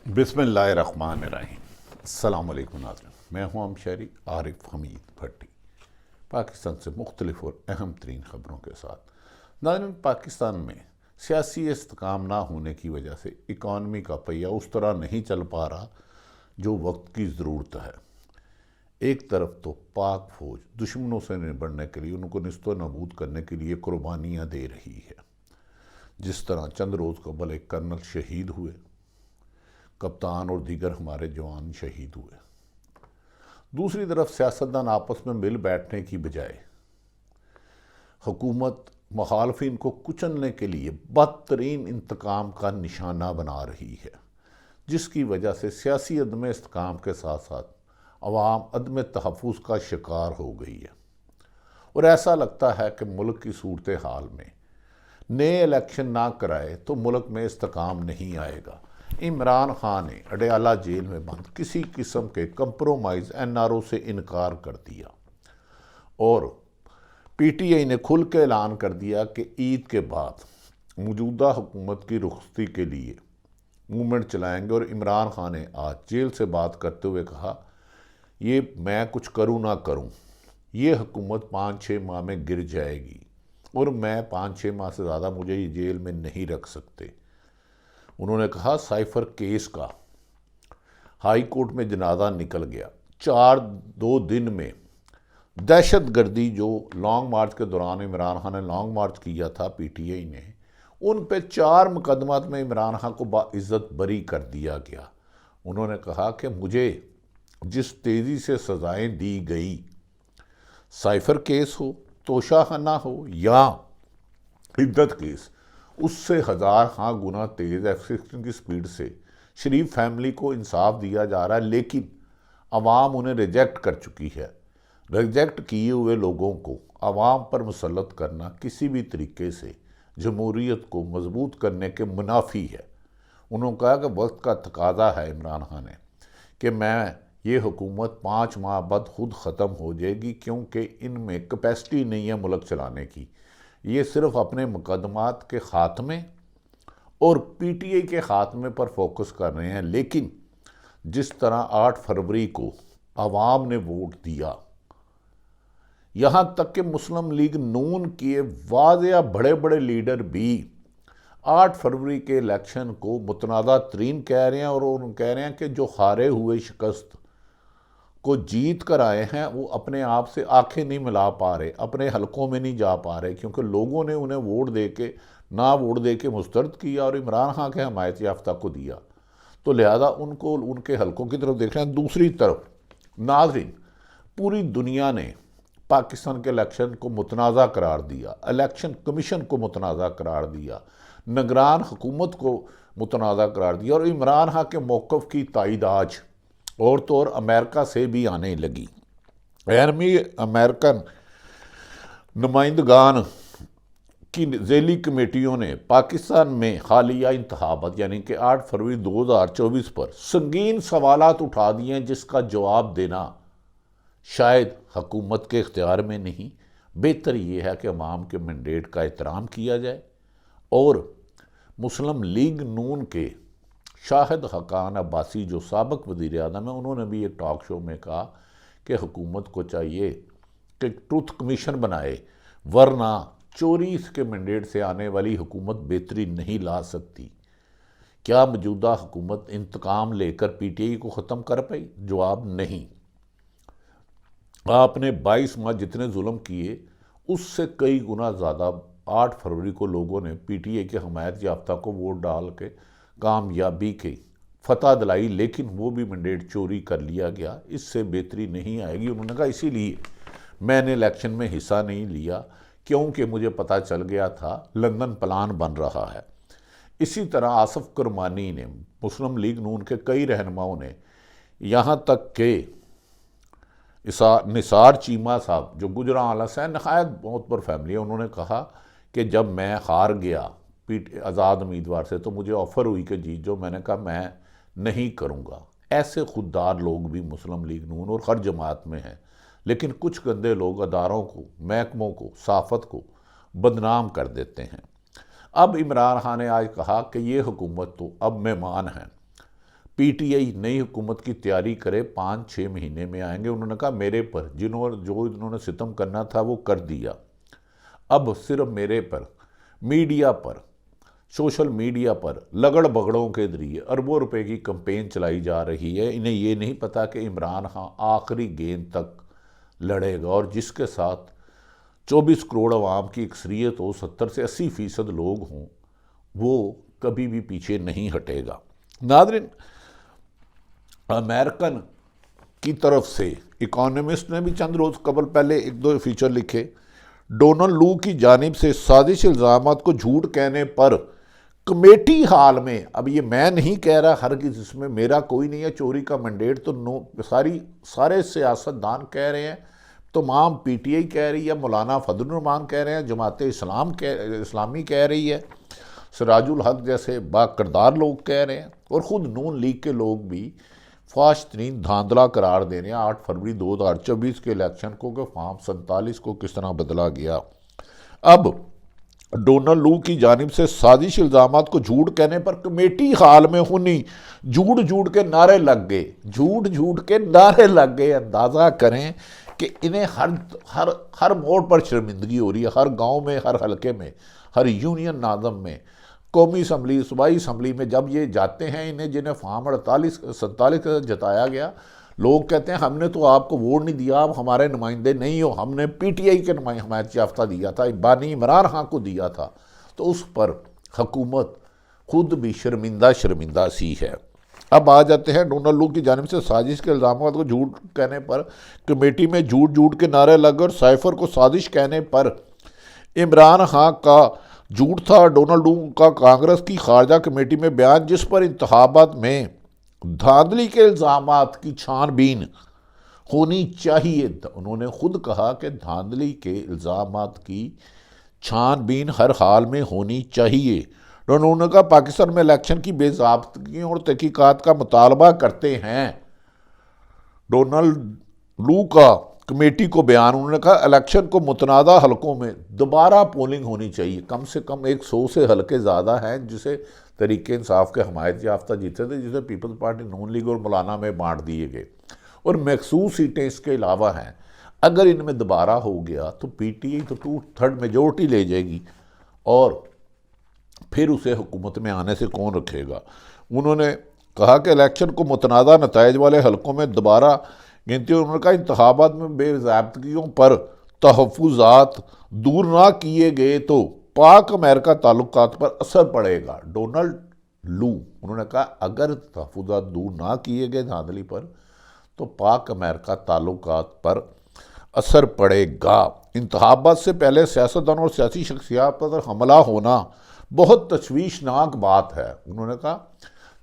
بسم اللہ الرحمن الرحیم۔ السلام علیکم ناظرین، میں ہوں شہری عارف حمید بھٹی، پاکستان سے مختلف اور اہم ترین خبروں کے ساتھ۔ ناظرین، پاکستان میں سیاسی استحکام نہ ہونے کی وجہ سے اکانومی کا پہیہ اس طرح نہیں چل پا رہا جو وقت کی ضرورت ہے۔ ایک طرف تو پاک فوج دشمنوں سے نبڑنے کے لیے، ان کو نیست و نابود کرنے کے لیے قربانیاں دے رہی ہے، جس طرح چند روز قبل ایک کرنل شہید ہوئے، کپتان اور دیگر ہمارے جوان شہید ہوئے۔ دوسری طرف سیاستدان آپس میں مل بیٹھنے کی بجائے حکومت مخالفین کو کچلنے کے لیے بدترین انتقام کا نشانہ بنا رہی ہے، جس کی وجہ سے سیاسی عدم استحکام کے ساتھ ساتھ عوام عدم تحفظ کا شکار ہو گئی ہے، اور ایسا لگتا ہے کہ ملک کی صورتحال میں نئے الیکشن نہ کرائے تو ملک میں استحکام نہیں آئے گا۔ عمران خان نے اڈیالہ جیل میں بند کسی قسم کے کمپرومائز NRO سے انکار کر دیا، اور پی ٹی آئی نے کھل کے اعلان کر دیا کہ عید کے بعد موجودہ حکومت کی رخصتی کے لیے موومنٹ چلائیں گے۔ اور عمران خان نے آج جیل سے بات کرتے ہوئے کہا، یہ میں کچھ کروں نہ کروں، یہ حکومت 5-6 ماہ میں گر جائے گی، اور میں 5-6 ماہ سے زیادہ مجھے یہ جیل میں نہیں رکھ سکتے۔ انہوں نے کہا سائفر کیس کا ہائی کورٹ میں جنازہ نکل گیا۔ 2 دن میں دہشت گردی جو لانگ مارچ کے دوران عمران خان نے لانگ مارچ کیا تھا پی ٹی آئی نے، ان پہ 4 مقدمات میں عمران خان کو باعزت بری کر دیا گیا۔ انہوں نے کہا کہ مجھے جس تیزی سے سزائیں دی گئی، سائفر کیس ہو، توشہ خانہ ہو یا عدت کیس، اس سے 1000 گنا تیز F-16 کی سپیڈ سے شریف فیملی کو انصاف دیا جا رہا ہے، لیکن عوام انہیں ریجیکٹ کر چکی ہے۔ ریجیکٹ کیے ہوئے لوگوں کو عوام پر مسلط کرنا کسی بھی طریقے سے جمہوریت کو مضبوط کرنے کے منافی ہے۔ انہوں نے کہا کہ وقت کا تقاضا ہے عمران خان نے کہ یہ حکومت 5 ماہ بعد خود ختم ہو جائے گی، کیونکہ ان میں کیپیسٹی نہیں ہے ملک چلانے کی۔ یہ صرف اپنے مقدمات کے خاتمے اور پی ٹی آئی کے خاتمے پر فوکس کر رہے ہیں، لیکن جس طرح 8 فروری کو عوام نے ووٹ دیا، یہاں تک کہ مسلم لیگ نون کے واضح بڑے بڑے لیڈر بھی 8 فروری کے الیکشن کو متنازع ترین کہہ رہے ہیں، اور انہوں کہہ رہے ہیں کہ جو ہارے ہوئے شکست کو جیت کر آئے ہیں وہ اپنے آپ سے آنکھیں نہیں ملا پا رہے، اپنے حلقوں میں نہیں جا پا رہے، کیونکہ لوگوں نے انہیں ووٹ دے کے مسترد کیا اور عمران خان کے حمایت یافتہ کو دیا، تو لہذا ان کو ان کے حلقوں کی طرف دیکھ رہے ہیں۔ دوسری طرف ناظرین، پوری دنیا نے پاکستان کے الیکشن کو متنازع قرار دیا، الیکشن کمیشن کو متنازع قرار دیا، نگران حکومت کو متنازع قرار دیا، اور عمران خان کے موقف کی تائید آج اور طور امریکہ سے بھی آنے لگی۔ امریکن نمائندگان کی ذیلی کمیٹیوں نے پاکستان میں حالیہ انتخابات یعنی کہ 8 فروری 2024 پر سنگین سوالات اٹھا دیے ہیں، جس کا جواب دینا شاید حکومت کے اختیار میں نہیں۔ بہتر یہ ہے کہ عوام کے مینڈیٹ کا احترام کیا جائے، اور مسلم لیگ نون کے شاہد حقان عباسی جو سابق وزیر اعظم ہیں، انہوں نے بھی ایک ٹاک شو میں کہا کہ حکومت کو چاہیے کہ ٹروتھ کمیشن بنائے، ورنہ چوری کے مینڈیٹ سے آنے والی حکومت بہتری نہیں لا سکتی۔ کیا موجودہ حکومت انتقام لے کر پی ٹی آئی کو ختم کر پائی؟ جواب نہیں۔ آپ نے 22 ماہ جتنے ظلم کیے، اس سے کئی گنا زیادہ 8 فروری کو لوگوں نے پی ٹی آئی کے حمایت یافتہ کو ووٹ ڈال کے کامیابی کی فتح دلائی، لیکن وہ بھی مینڈیٹ چوری کر لیا گیا۔ اس سے بہتری نہیں آئے گی۔ انہوں نے کہا اسی لیے میں نے الیکشن میں حصہ نہیں لیا، کیونکہ مجھے پتہ چل گیا تھا لندن پلان بن رہا ہے۔ اسی طرح آصف کرمانی نے، مسلم لیگ نون کے کئی رہنماؤں نے، یہاں تک کہ نثار چیمہ صاحب جو گجرانوالہ سے نہایت بہت پر فیملی ہے، انہوں نے کہا کہ جب میں ہار گیا آزاد امیدوار سے تو مجھے آفر ہوئی کہ جیت جو، میں نے کہا میں نہیں کروں گا۔ ایسے خوددار لوگ بھی مسلم لیگ نون اور ہر جماعت میں ہیں، لیکن کچھ گندے لوگ اداروں کو، محکموں کو، صحافت کو بدنام کر دیتے ہیں۔ اب عمران خان نے آج کہا کہ یہ حکومت تو اب مہمان ہیں، پی ٹی آئی نئی حکومت کی تیاری کرے، 5-6 مہینے میں آئیں گے۔ انہوں نے کہا میرے پر انہوں نے ستم کرنا تھا وہ کر دیا، اب صرف میرے پر، میڈیا پر، سوشل میڈیا پر لگڑ بگڑوں کے ذریعے اربوں روپے کی کمپین چلائی جا رہی ہے۔ انہیں یہ نہیں پتا کہ عمران خان آخری گیند تک لڑے گا، اور جس کے ساتھ 24 کروڑ عوام کی اکثریت ہو، 70-80% لوگ ہوں، وہ کبھی بھی پیچھے نہیں ہٹے گا۔ ناظرین، امریکن کی طرف سے اکانومسٹ نے بھی چند روز قبل پہلے 1-2 فیچر لکھے۔ ڈونلڈ لو کی جانب سے سازش الزامات کو جھوٹ کہنے پر کمیٹی حال میں، اب یہ میں نہیں کہہ رہا، ہرگز اس میں میرا کوئی نہیں ہے، چوری کا منڈیٹ تو سارے سیاستدان کہہ رہے ہیں، تمام پی ٹی آئی کہہ رہی ہے، مولانا فضل الرحمان کہہ رہے ہیں، جماعت اسلامی کہہ رہی ہے، سراج الحق جیسے با کردار لوگ کہہ رہے ہیں، اور خود نون لیگ کے لوگ بھی فحش ترین دھاندلا قرار دے رہے ہیں 8 فروری 2024 کے الیکشن کو کہ فارم 47 کو کس طرح بدلا گیا۔ اب ڈونلڈ لو کی جانب سے سازش الزامات کو جھوٹ کہنے پر کمیٹی حال میں ہونی جھوٹ کے نعرے لگ گئے، اندازہ کریں کہ انہیں ہر موڑ پر شرمندگی ہو رہی ہے، ہر گاؤں میں، ہر حلقے میں، ہر یونین ناظم میں، قومی اسمبلی، صوبائی اسمبلی میں جب یہ جاتے ہیں، جنہیں فارم 47 جتایا گیا، لوگ کہتے ہیں ہم نے تو آپ کو ووٹ نہیں دیا، آپ ہمارے نمائندے نہیں ہو، ہم نے پی ٹی آئی کے حمایت یافتہ دیا تھا، بانی عمران خان کو دیا تھا، تو اس پر حکومت خود بھی شرمندہ سی ہے۔ اب آ جاتے ہیں ڈونلڈ لو کی جانب سے سازش کے الزامات کو جھوٹ کہنے پر کمیٹی میں جھوٹ کے نعرے لگ اور سائفر کو سازش کہنے پر عمران خان کا جھوٹ تھا۔ ڈونلڈ لو کا کانگریس کی خارجہ کمیٹی میں بیان، جس پر انتخابات میں دھاندلی کے الزامات کی چھان بین ہونی چاہیے، انہوں نے خود کہا کہ دھاندلی کے الزامات کی چھان بین ہر حال میں ہونی چاہیے۔ انہوں نے کہا پاکستان میں الیکشن کی بے ضابطگیوں اور تحقیقات کا مطالبہ کرتے ہیں۔ ڈونلڈ لو کا کمیٹی کو بیان، انہوں نے کہا الیکشن کو متنازع حلقوں میں دوبارہ پولنگ ہونی چاہیے، کم سے کم 100 سے حلقے زیادہ ہیں جسے تحریک انصاف کے حمایت یافتہ جیتے تھے، جسے پیپلز پارٹی، نون لیگ اور مولانا میں بانٹ دیے گئے، اور مخصوص سیٹیں اس کے علاوہ ہیں۔ اگر ان میں دوبارہ ہو گیا تو پی ٹی آئی تو 2/3 میجورٹی لے جائے گی، اور پھر اسے حکومت میں آنے سے کون رکھے گا۔ انہوں نے کہا کہ الیکشن کو متنازع نتائج والے حلقوں میں دوبارہ گنتی، انہوں نے کہا انتخابات میں بے ضابطگیوں پر تحفظات دور نہ کیے گئے تو پاک امریکہ تعلقات پر اثر پڑے گا۔ ڈونلڈ لو، انہوں نے کہا اگر تحفظات دور نہ کیے گئے دھاندلی پر تو پاک امریکہ تعلقات پر اثر پڑے گا۔ انتخابات سے پہلے سیاستدانوں اور سیاسی شخصیات پر حملہ ہونا بہت تشویشناک بات ہے۔ انہوں نے کہا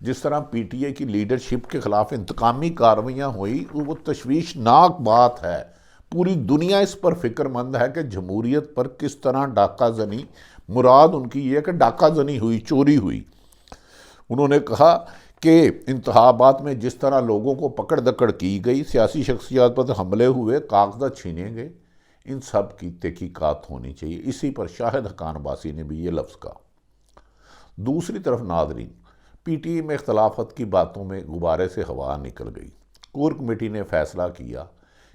جس طرح پی ٹی آئی کی لیڈرشپ کے خلاف انتقامی کارروائیاں ہوئی، وہ تشویشناک بات ہے۔ پوری دنیا اس پر فکر مند ہے کہ جمہوریت پر کس طرح ڈاکہ زنی، مراد ان کی یہ کہ ڈاکہ زنی ہوئی، چوری ہوئی۔ انہوں نے کہا کہ انتخابات میں جس طرح لوگوں کو پکڑ دکڑ کی گئی، سیاسی شخصیات پر حملے ہوئے، کاغذات چھینے گئے، ان سب کی تحقیقات ہونی چاہیے۔ اسی پر شاہد حقان عباسی نے بھی یہ لفظ کہا۔ دوسری طرف ناظرین، پی ٹی آئی میں اختلافات کی باتوں میں غبارے سے ہوا نکل گئی۔ کور کمیٹی نے فیصلہ کیا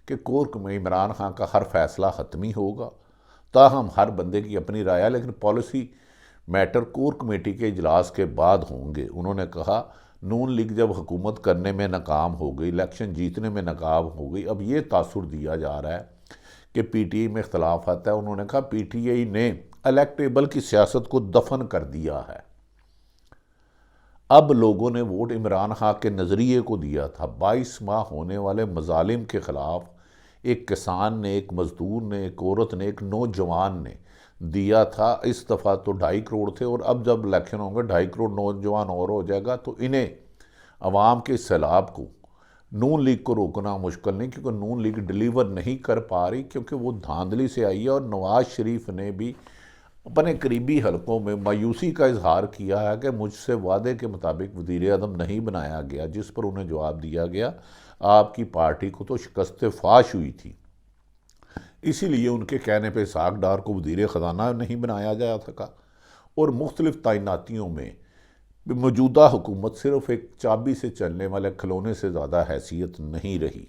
کہ کور کمیٹی عمران خان کا ہر فیصلہ حتمی ہوگا، تاہم ہر بندے کی اپنی رائے ہے، لیکن پالیسی میٹر کور کمیٹی کے اجلاس کے بعد ہوں گے۔ انہوں نے کہا نون لیگ جب حکومت کرنے میں ناکام ہو گئی، الیکشن جیتنے میں ناکام ہو گئی، اب یہ تاثر دیا جا رہا ہے کہ پی ٹی آئی میں اختلافات ہے۔ انہوں نے کہا پی ٹی آئی نے الیکٹیبل کی سیاست کو دفن کر دیا ہے۔ اب لوگوں نے ووٹ عمران خان کے نظریے کو دیا تھا۔ 22 ماہ ہونے والے مظالم کے خلاف ایک کسان نے، ایک مزدور نے، ایک عورت نے، ایک نوجوان نے دیا تھا۔ اس دفعہ تو 2.5 کروڑ تھے، اور اب جب الیکشن ہوں گے 2.5 کروڑ نوجوان اور ہو جائے گا، تو انہیں عوام کے سیلاب کو، نون لیگ کو روکنا مشکل نہیں، کیونکہ نون لیگ ڈیلیور نہیں کر پا رہی، کیونکہ وہ دھاندلی سے آئی ہے۔ اور نواز شریف نے بھی اپنے قریبی حلقوں میں مایوسی کا اظہار کیا ہے کہ مجھ سے وعدے کے مطابق وزیر اعظم نہیں بنایا گیا، جس پر انہیں جواب دیا گیا آپ کی پارٹی کو تو شکست فاش ہوئی تھی، اسی لیے ان کے کہنے پہ اسحاق ڈار کو وزیر خزانہ نہیں بنایا جا سکا۔ اور مختلف تعیناتیوں میں موجودہ حکومت صرف ایک چابی سے چلنے والے کھلونے سے زیادہ حیثیت نہیں رہی،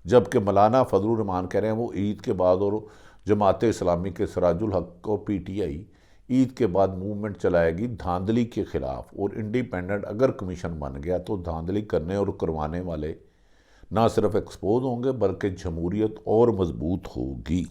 جبکہ مولانا فضل الرحمان کہہ رہے ہیں وہ عید کے بعد، اور جماعت اسلامی کے سراج الحق و پی ٹی آئی عید کے بعد موومنٹ چلائے گی دھاندلی کے خلاف، اور انڈیپینڈنٹ اگر کمیشن بن گیا تو دھاندلی کرنے اور کروانے والے نہ صرف ایکسپوز ہوں گے بلکہ جمہوریت اور مضبوط ہوگی۔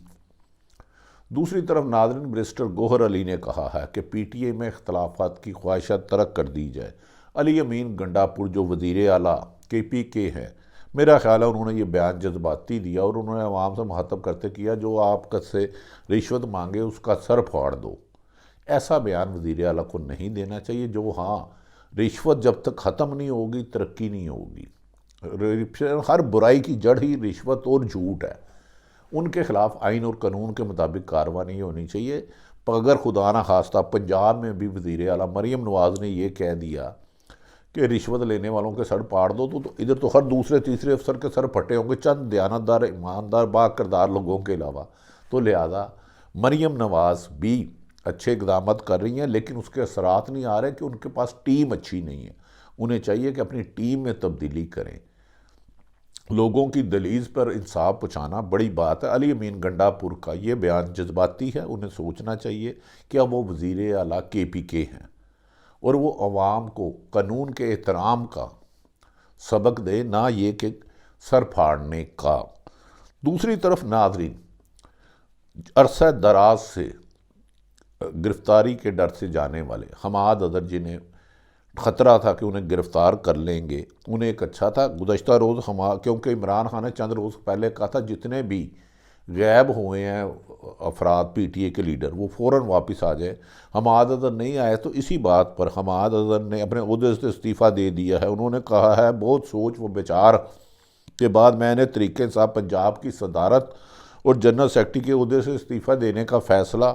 دوسری طرف ناظرین، برسٹر گوہر علی نے کہا ہے کہ پی ٹی آئی میں اختلافات کی خواہشات ترک کر دی جائے۔ علی امین گنڈا پور جو وزیر اعلیٰ کے پی کے ہیں، میرا خیال ہے انہوں نے یہ بیان جذباتی دیا، اور انہوں نے عوام سے مخاطب کرتے کیا جو آپ سے رشوت مانگے اس کا سر پھاڑ دو۔ ایسا بیان وزیر اعلیٰ کو نہیں دینا چاہیے، جو رشوت جب تک ختم نہیں ہوگی ترقی نہیں ہوگی۔ ہر برائی کی جڑ ہی رشوت اور جھوٹ ہے، ان کے خلاف آئین اور قانون کے مطابق کارروائی نہیں ہونی چاہیے۔ اگر خدا نہ خواستہ پنجاب میں بھی وزیر اعلیٰ مریم نواز نے یہ کہہ دیا کہ رشوت لینے والوں کے سر پاڑ دو، تو ادھر تو ہر دوسرے تیسرے افسر کے سر پھٹے ہوں گے چند دیانتدار ایماندار با کردار لوگوں کے علاوہ۔ تو لہذا مریم نواز بھی اچھے اقدامات کر رہی ہیں، لیکن اس کے اثرات نہیں آ رہے کہ ان کے پاس ٹیم اچھی نہیں ہے۔ انہیں چاہیے کہ اپنی ٹیم میں تبدیلی کریں۔ لوگوں کی دہلیز پر انصاف پہنچانا بڑی بات ہے۔ علی امین گنڈا پور کا یہ بیان جذباتی ہے، انہیں سوچنا چاہیے کہ اب وہ وزیر اعلیٰ کے پی کے ہیں، اور وہ عوام کو قانون کے احترام کا سبق دے، نہ یہ کہ سر پھاڑنے کا۔ دوسری طرف ناظرین، عرصہ دراز سے گرفتاری کے ڈر سے جانے والے حماد اظہر، جنہیں خطرہ تھا کہ انہیں گرفتار کر لیں گے، انہیں ایک اچھا تھا گزشتہ روز کیونکہ عمران خان نے چند روز پہلے کہا تھا جتنے بھی غائب ہوئے ہیں افراد پی ٹی اے کے لیڈر وہ فوراً واپس آ جائے۔ حماد اظہر نہیں آئے، تو اسی بات پر حماد اظہر نے اپنے عہدے سے استعفیٰ دے دیا ہے۔ انہوں نے کہا ہے بہت سوچ و بچار کے بعد میں نے تحریک انصاف پنجاب کی صدارت اور جنرل سیکرٹری کے عہدے سے استعفیٰ دینے کا فیصلہ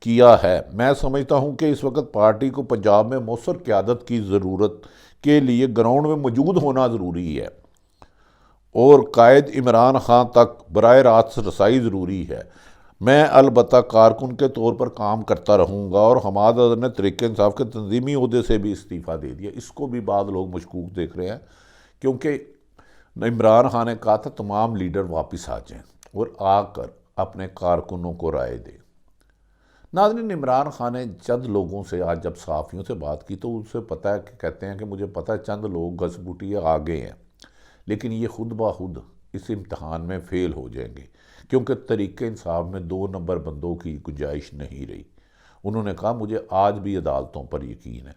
کیا ہے۔ میں سمجھتا ہوں کہ اس وقت پارٹی کو پنجاب میں مؤثر قیادت کی ضرورت کے لیے گراؤنڈ میں موجود ہونا ضروری ہے، اور قائد عمران خان تک براہ راست رسائی ضروری ہے۔ میں البتہ کارکن کے طور پر کام کرتا رہوں گا، اور حماد اظہر نے تحریک انصاف کے تنظیمی عہدے سے بھی استعفیٰ دے دیا۔ اس کو بھی بعض لوگ مشکوک دیکھ رہے ہیں، کیونکہ عمران خان نے کہا تھا تمام لیڈر واپس آ جائیں اور آ کر اپنے کارکنوں کو رائے دیں۔ ناظرین، عمران خان نے چند لوگوں سے آج جب صحافیوں سے بات کی تو اسے پتہ ہے کہ کہتے ہیں کہ مجھے پتہ ہے چند لوگ گھس بوٹیے آگے ہیں، لیکن یہ خود بخود اس امتحان میں فیل ہو جائیں گے، کیونکہ تحریک انصاف میں 2 نمبر بندوں کی گنجائش نہیں رہی۔ انہوں نے کہا مجھے آج بھی عدالتوں پر یقین ہے۔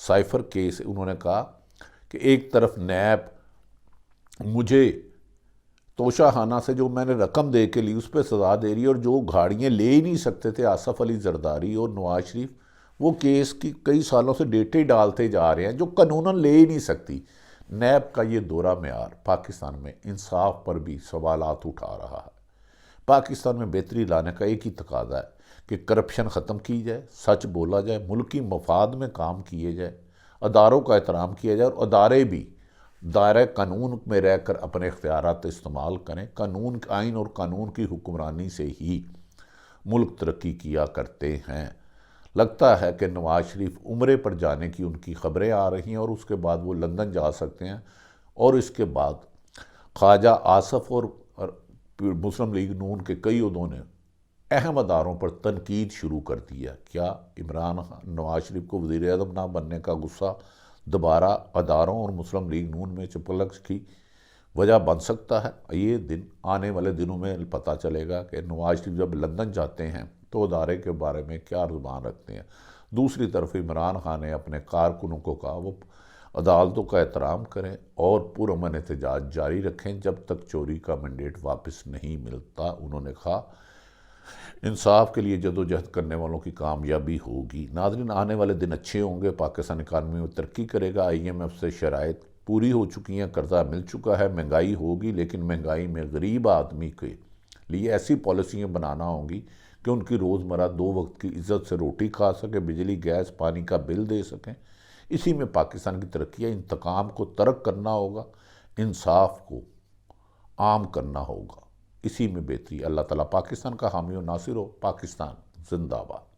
سائفر کیس انہوں نے کہا کہ ایک طرف نیب مجھے توشہ خانہ سے جو میں نے رقم دے کے لی اس پہ سزا دے رہی ہے، اور جو گاڑیاں لے ہی نہیں سکتے تھے آصف علی زرداری اور نواز شریف، وہ کیس کی کئی سالوں سے ڈیٹے ڈالتے جا رہے ہیں جو قانوناً لے ہی نہیں سکتی۔ نیب کا یہ دورہ معیار پاکستان میں انصاف پر بھی سوالات اٹھا رہا ہے۔ پاکستان میں بہتری لانے کا ایک ہی تقاضا ہے کہ کرپشن ختم کی جائے، سچ بولا جائے، ملکی مفاد میں کام کیے جائے، اداروں کا احترام کیا جائے، اور ادارے بھی دائرہ قانون میں رہ کر اپنے اختیارات استعمال کریں۔ قانون، آئین اور قانون کی حکمرانی سے ہی ملک ترقی کیا کرتے ہیں۔ لگتا ہے کہ نواز شریف عمرے پر جانے کی ان کی خبریں آ رہی ہیں، اور اس کے بعد وہ لندن جا سکتے ہیں، اور اس کے بعد خواجہ آصف اور مسلم لیگ نون کے کئی عہدوں نے اہم اداروں پر تنقید شروع کر دیا۔ کیا عمران خان نواز شریف کو وزیر اعظم نہ بننے کا غصہ دوبارہ اداروں اور مسلم لیگ نون میں چپلک کی وجہ بن سکتا ہے؟ یہ دن آنے والے دنوں میں پتہ چلے گا کہ نواز شریف جب لندن جاتے ہیں تو ادارے کے بارے میں کیا رجحان رکھتے ہیں۔ دوسری طرف عمران خان نے اپنے کارکنوں کو کہا وہ عدالتوں کا احترام کریں اور پرامن احتجاج جاری رکھیں جب تک چوری کا مینڈیٹ واپس نہیں ملتا۔ انہوں نے کہا انصاف کے لیے جدوجہد کرنے والوں کی کامیابی ہوگی۔ ناظرین، آنے والے دن اچھے ہوں گے، پاکستان اکانومی میں ترقی کرے گا، آئی ایم ایف سے شرائط پوری ہو چکی ہیں، قرضہ مل چکا ہے، مہنگائی ہوگی، لیکن مہنگائی میں غریب آدمی کے لیے ایسی پالیسیاں بنانا ہوں گی کہ ان کی روزمرہ 2 وقت کی عزت سے روٹی کھا سکیں، بجلی گیس پانی کا بل دے سکیں۔ اسی میں پاکستان کی ترقی ہے۔ انتقام کو ترک کرنا ہوگا، انصاف کو عام کرنا ہوگا، اسی میں بہتری۔ اللہ تعالیٰ پاکستان کا حامی و ناصر ہو۔ پاکستان زندہ باد۔